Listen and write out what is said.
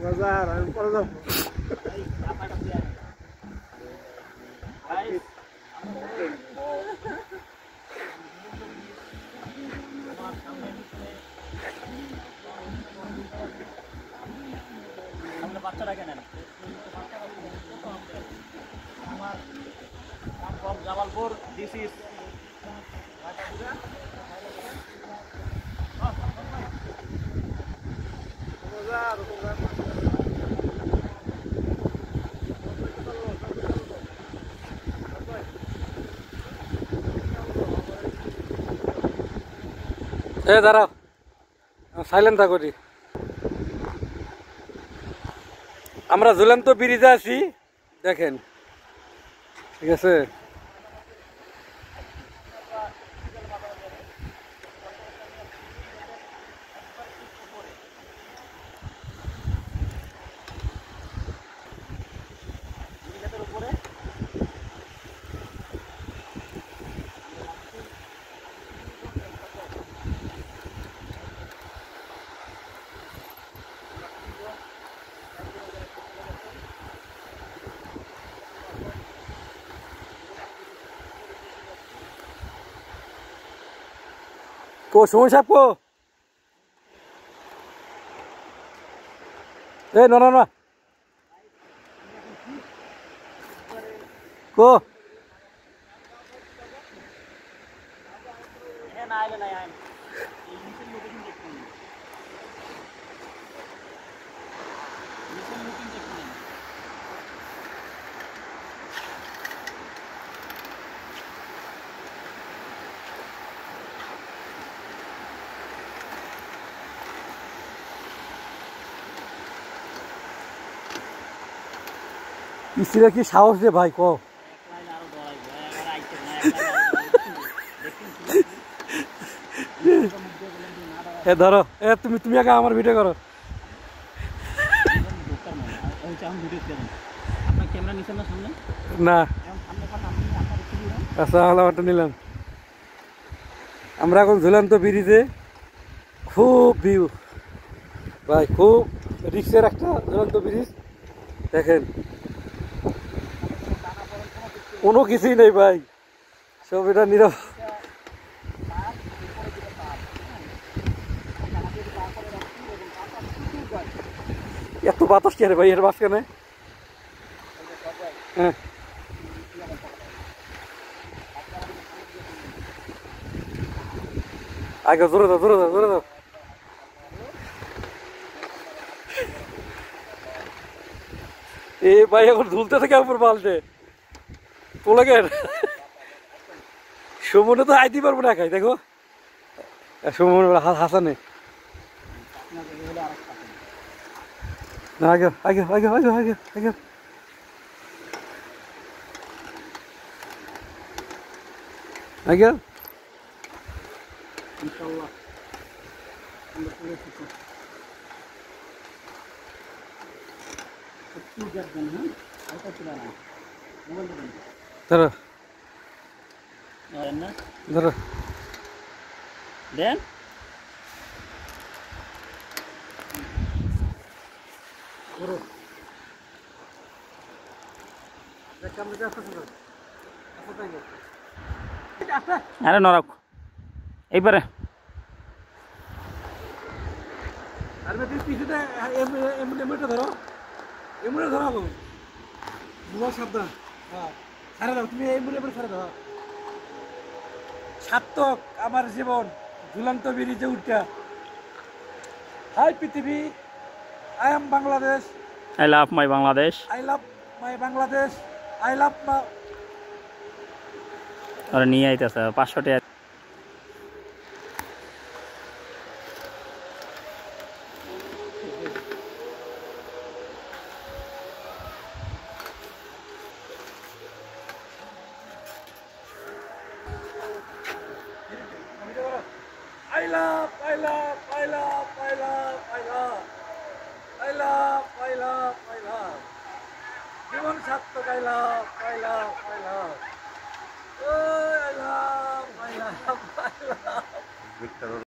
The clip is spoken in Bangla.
বাজার আমি পরে যাব বাচ্চাটাকে নেন আমার from Jabalpur. This is দাঁড়াও সাইলেন্ট থাকো জি আমরা ঝুলন্ত ব্রিজে আছি দেখেন ঠিক আছে কো সময় সাপ কো না না না কো ইসিরা কি সাহস রে ভাই কো এ ধরো এ তুমি তুমি আগে আমার ভিডিও করো না আচ্ছা আমারটা নিলাম আমরা এখন ঝুলন্ত ব্রিজে খুব ভিউ ভাই খুব রিক্সের একটা ঝুলন্ত ব্রিজ দেখেন কোনো কিছুই নেই ভাই সব এটা নীরব এত বাতাস কে রে ভাই এর মাঝখানে হ্যাঁ আগে জোরে দাও জোরে দাও জোরে দাও এ ভাই এখন ঝুলতে থাকে উপর পাল্টে তোলে কেন সুমনে তো আইতে পারবো না খাই দেখো সুমন হাসানে না আগে আগে আগে আগে আগে আগে আগে ইনশাআল্লাহ আমরা পুরো কিছু একটু দেখবেন হ্যাঁ এটা ছিল না মোবাইল দেন ধরো না ধরো দেন ধরো দেখো আমরা যাচ্ছি আরে নরক এইবারে আর মে পিছুতে এমটা ধরো এমটা ধরো বুয়া সাবধান হ্যাঁ ছাড়ে দাও তুমি এমটা ছাড়ে দাও সার্থক আমার জীবন ঝুলন্ত ব্রিজে উঠা হাই পৃথিবী I am Bangladesh I love my Bangladesh I love my Bangladesh I love মা আর নিয়ে আইতাছে 500 টাকা I love, I love, I love, I love, I love, I love, I love, I love. জীবন সার্থক I love, I love, I love. Oh, I love, I love, I love.